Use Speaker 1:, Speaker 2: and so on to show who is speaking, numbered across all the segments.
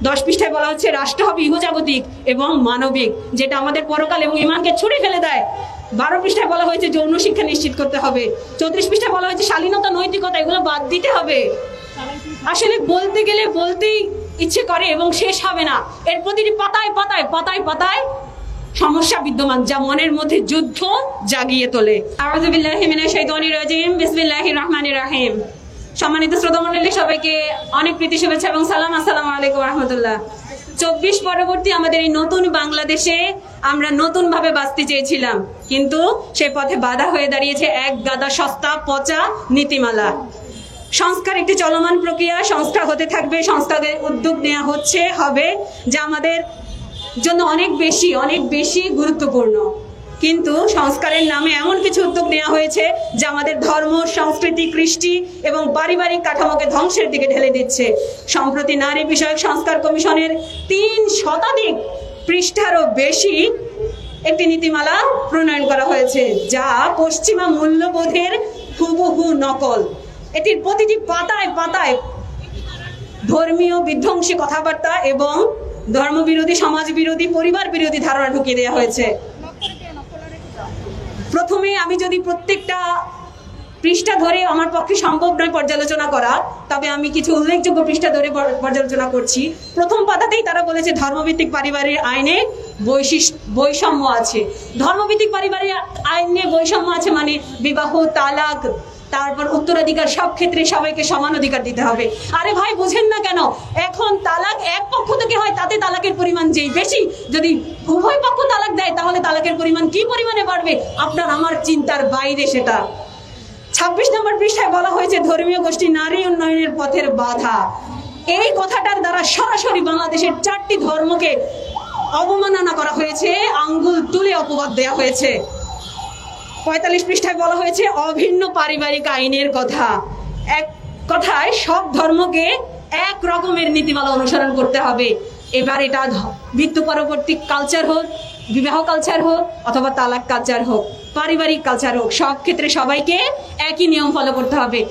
Speaker 1: 10 পৃষ্ঠায় বলা হচ্ছে রাষ্ট্র হবে ইহজাগতিক এবং মানবিক, যেটা আমাদের পরকাল এবং ইমানকে ছুঁড়ে ফেলে দেয়। 12 পৃষ্ঠায় বলা হয়েছে যৌন শিক্ষা নিশ্চিত করতে হবে। 34 পৃষ্ঠায় বলা হয়েছে শালীনতা, নৈতিকতা এগুলো বাদ দিতে হবে। আসলে বলতে গেলে বলতেই ইচ্ছে করে এবং শেষ হবে না। এর প্রতিটি পাতায় পাতায় পাতায় পাতায় সমস্যা বিদ্যমান, যা মনের মধ্যে যুদ্ধ জাগিয়ে তোলে। আউযু বিল্লাহি মিনাশ শাইতানির রাজিম, বিসমিল্লাহির রহমানির রহিম। সম্মানিত শ্রোতা মণ্ডলী, সবাইকে অনেক প্রীতি শুভেচ্ছা এবং সালাম। আসসালামু আলাইকুম রাহমাতুল্লাহ। 24 পরবর্তী আমাদের এই নতুন বাংলাদেশে আমরা নতুন ভাবে বাঁচতে চেয়েছিলাম, কিন্তু সে পথে বাধা হয়ে দাঁড়িয়েছে এক গাদা সস্তা পচা নীতিমালা। সংস্কার একটি চলমান প্রক্রিয়া, সংস্কার হতে থাকবে, সংস্কারের উদ্যোগ নেওয়া হচ্ছে, হবে, যা আমাদের জন্য অনেক বেশি গুরুত্বপূর্ণ। কিন্তু সংস্কারের নামে এমন কিছু উদ্যোগ নেওয়া হয়েছে যা আমাদের ধর্ম, সংস্কৃতি, কৃষ্টি এবং পারিবারিক কাঠামোকে ধ্বংসের দিকে ঢেলে দিচ্ছে। সম্প্রতি নারী বিষয়ক সংস্কার কমিশনের 3 শতাধিক পৃষ্ঠারও বেশি একটি নীতিমালা প্রণয়ন করা হয়েছে, যা পশ্চিমা মূল্যবোধের হুবহু নকল। এটির প্রতিটি পাতায় পাতায় ধর্মীয় বিধ্বংসী কথাবার্তা এবং ধর্মবিরোধী, সমাজ বিরোধী, পরিবার বিরোধী ধারণা ঢুকিয়ে দেওয়া হয়েছে। প্রথমে আমি যদি প্রত্যেকটা পৃষ্ঠা ধরে আমার পক্ষে সম্ভব নয় পর্যালোচনা করা, তবে আমি কিছু উল্লেখযোগ্য পৃষ্ঠা ধরে পর্যালোচনা করছি। প্রথম পাতাতেই তারা বলেছে ধর্মভিত্তিক পারিবারিক আইনে বৈষম্য আছে। ধর্মভিত্তিক পারিবারিক আইনে বৈষম্য আছে মানে বিবাহ, তালাক, তারপর উত্তরাধিকার, সব ক্ষেত্রে সবাইকে সমান অধিকার দিতে হবে। আরে ভাই, বুঝেন না কেন? এখন তালাক এক পক্ষ থেকে হয়, তাতে তালাকের পরিমাণ যেই বেশি, যদি উভয় পক্ষ তালাক দেয় তাহলে তালাকের পরিমাণ কি পরিমাণে বাড়বে আপনার আমার চিন্তার বাইরে সেটা। 26 নম্বর পৃষ্ঠায় বলা হয়েছে ধর্মীয় গোষ্ঠী নারী উন্নয়নের পথের বাধা। এই কথাটার দ্বারা সরাসরি বাংলাদেশের 4টি ধর্মকে অবমাননা করা হয়েছে, আঙ্গুল তুলে অপবাদ দেওয়া হয়েছে। 45 পৃষ্ঠায় বলা হয়েছে অভিন্ন পারিবারিক আইনের কথা। এক কথায় সব ধর্মকে এক রকমের নীতিমালা অনুসরণ করতে হবে। এবার এটা মৃত্যু পরবর্তী কালচার হোক, বিবাহ কালচার হোক, অথবা তালাক কালচার হোক, পারিবারিক কালচার হোক, সব ক্ষেত্রে সবাইকে একই নিয়ম ফলো করতে হবে।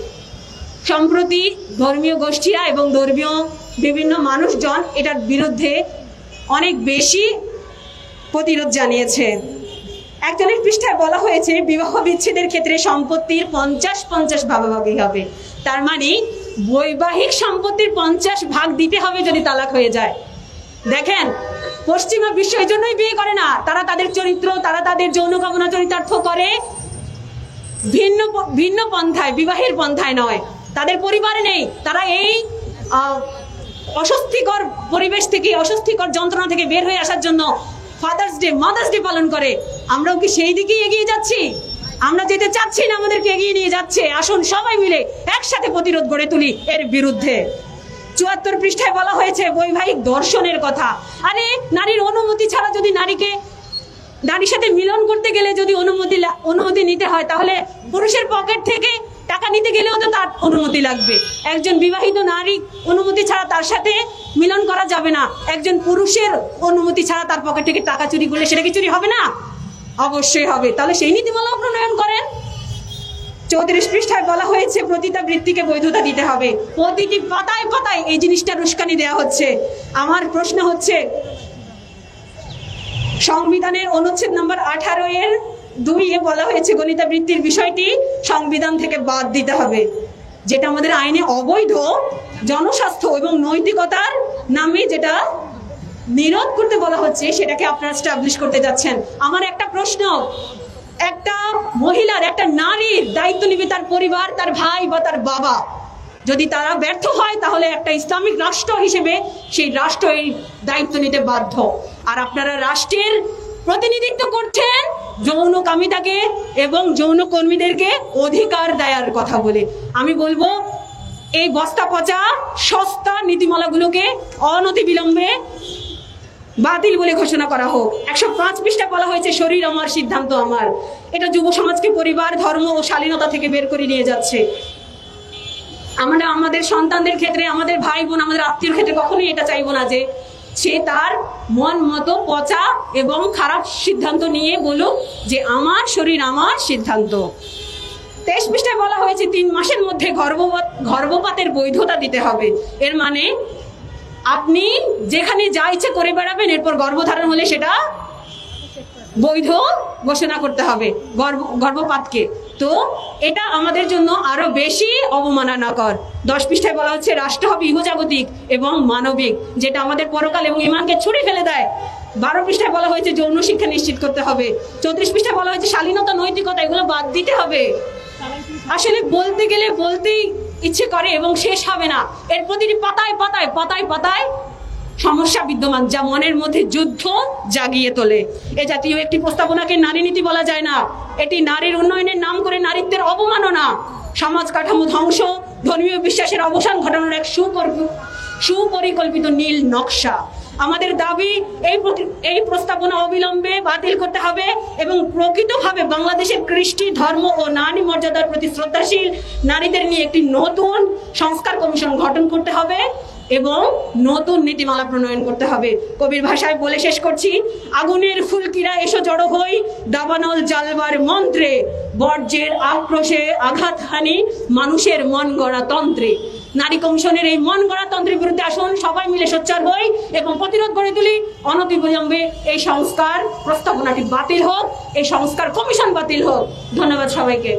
Speaker 1: সম্প্রতি ধর্মীয় গোষ্ঠীরা এবং ধর্মীয় বিভিন্ন মানুষজন এটার বিরুদ্ধে অনেক বেশি প্রতিরোধ জানিয়েছে। 41 পৃষ্ঠায় বলা হয়েছে বিবাহ বিচ্ছেদের ক্ষেত্রে সম্পত্তির 50-50 ভাগাভাগি হবে। তার মানে বৈবাহিক সম্পত্তির 50 ভাগ দিতে হবে যদি তালাক হয়ে যায়। দেখেন, পশ্চিমা বিশ্ব এই জন্যই বিয়ে করে না, তারা তাদের চরিত্র, তারা তাদের যৌন কামনা চরিতার্থ করে ভিন্ন ভিন্ন পন্থায়, বিবাহের পন্থায় নয়। তাদের পরিবারে নেই, তারা এই অস্বস্তিকর পরিবেশ থেকে, অস্বস্তিকর যন্ত্রণা থেকে বের হয়ে আসার জন্য ফাদার্স ডে, মাদার্স ডে পালন করে। আমরাও কি সেই দিকেই এগিয়ে যাচ্ছি? আমরা যেতে চাচ্ছি না, আমাদেরকে এগিয়ে নিয়ে যাচ্ছে। আসুন সবাই মিলে একসাথে প্রতিরোধ গড়ে তুলি এর বিরুদ্ধে। 74 পৃষ্ঠায় বলা হয়েছে বৈবাহিক দর্শনের কথা। আরে নারীর অনুমতি ছাড়া যদি নারীর সাথে মিলন করতে গেলে যদি অনুমতি নিতে হয়, তাহলে পুরুষের পকেট থেকে টাকা নিতে গেলেও তো তার অনুমতি লাগবে। একজন বিবাহিত নারী অনুমতি ছাড়া তার সাথে মিলন করা যাবে না। একজন পুরুষের অনুমতি ছাড়া তার পকেট থেকে টাকা চুরি করলে সেটা কি চুরি হবে না? অবশ্যই হবে। তাহলে সেই নীতিমালা প্রণয়ন করেন। 34 পৃষ্ঠায় বলা হয়েছে পতিতাবৃত্তিকে বৈধতা দিতে হবে। প্রতিটি পাতায় পাতায় এই জিনিসটার উস্কানি দেওয়া হচ্ছে। আমার প্রশ্ন হচ্ছে, সংবিধানের অনুচ্ছেদ নম্বর 18-2 বলা হয়েছে গণিতাবৃত্তির বিষয়টি সংবিধান থেকে বাদ দিতে হবে, যেটা আমাদের আইনে অবৈধ। জনস্বাস্থ্য এবং নৈতিকতার নামে যেটা নিরোধ করতে বলা হচ্ছে, সেটাকে আপনারা এস্টাবলিশ করতে যাচ্ছেন। আমার একটা প্রশ্ন, একটা মহিলার, একটা নারীর দায়িত্ব নিবে তার পরিবার, তার ভাই বা তার বাবা। যদি তারা ব্যর্থ হয়, তাহলে একটা ইসলামিক রাষ্ট্র হিসেবে সেই রাষ্ট্র এই দায়িত্ব নিতে বাধ্য। আর আপনারা রাষ্ট্রের প্রতিনিধিত্ব করছেন যৌনকামিতাকে এবং যৌন কর্মীদেরকে অধিকার দেওয়ার কথা বলে। আমি বলবো এই বস্তা পচা সস্তা নীতিমালাগুলোকে অনতিবিলম্বে বাতিল বলে ঘোষণা করা হোক। 105 পৃষ্ঠা বলা হয়েছে শরীর আমার, সিদ্ধান্ত আমার। এটা যুব সমাজকে পরিবার, ধর্ম ও শালীনতা থেকে বের করে নিয়ে যাচ্ছে। আমরা আমাদের সন্তানদের ক্ষেত্রে, আমাদের ভাই বোন, আমাদের আত্মীয়র ক্ষেত্রে কখনোই এটা চাইবো না যে সে তার মন মতো পচা এবং খারাপ সিদ্ধান্ত নিয়ে বলুক যে আমার শরীর আমার সিদ্ধান্ত। 23 পৃষ্ঠায় বলা হয়েছে 3 মাসের মধ্যে গর্ভপাতের বৈধতা দিতে হবে। এর মানে আপনি যেখানে যা ইচ্ছে করে বেড়াবেন, এরপর গর্ভধারণ হলে সেটা বৈধ ঘোষণা করতে হবে গর্ভপাতকে। তো এটা আমাদের জন্য আরো বেশি অবমাননাকর। 10 পৃষ্ঠায় বলা হচ্ছে রাষ্ট্র হবে ইহজাগতিক এবং মানবিক, যেটা আমাদের পরকাল এবং ইমানকে ছুঁড়ে ফেলে দেয়। 12 পৃষ্ঠায় বলা হয়েছে যৌন শিক্ষা নিশ্চিত করতে হবে। 34 পৃষ্ঠায় বলা হয়েছে শালীনতা, নৈতিকতা এগুলো বাদ দিতে হবে। আসলে বলতে গেলে বলতেই ইচ্ছে করে এবং শেষ হবে না। এর প্রতিটি পাতায় পাতায় পাতায় পাতায় সমস্যা বিদ্যমান, যা মনের মধ্যে যুদ্ধ জাগিয়ে তোলে। এ জাতীয় একটি প্রস্তাবনাকে নারী নীতি বলা যায় না। এটি নারীর উন্নয়নের নাম করে নারীত্বের অবমাননা, সমাজ কাঠামো ধ্বংস, ধর্মীয় বিশ্বাসের অবসান ঘটানোর এক সুপরিকল্পিত নীল নকশা। আমাদের দাবি এই প্রস্তাবনা অবিলম্বে বাতিল করতে হবে এবং প্রকৃতভাবে বাংলাদেশের কৃষ্টি, ধর্ম ও নারী মর্যাদার প্রতি শ্রদ্ধাশীল নারীদের নিয়ে একটি নতুন সংস্কার কমিশন গঠন করতে হবে এবং নতুন নীতিমালা প্রণয়ন করতে হবে। কবির ভাষায় বলে শেষ করছি, আগুনের ফুলকিরা এসো জড়ো হই, দাবানল জ্বালবার মন্ত্রে, বর্জ্যের আক্রোশে আঘাত হানি মানুষের মন গড়া তন্ত্রে। নারী কমিশনের এই মন গড়া তন্ত্রের বিরুদ্ধে আসুন সবাই মিলে সোচ্চার হই এবং প্রতিরোধ গড়ে তুলি। অনতিবিলম্বে এই সংস্কার প্রস্তাবনাটি বাতিল হোক, এই সংস্কার কমিশন বাতিল হোক। ধন্যবাদ সবাইকে।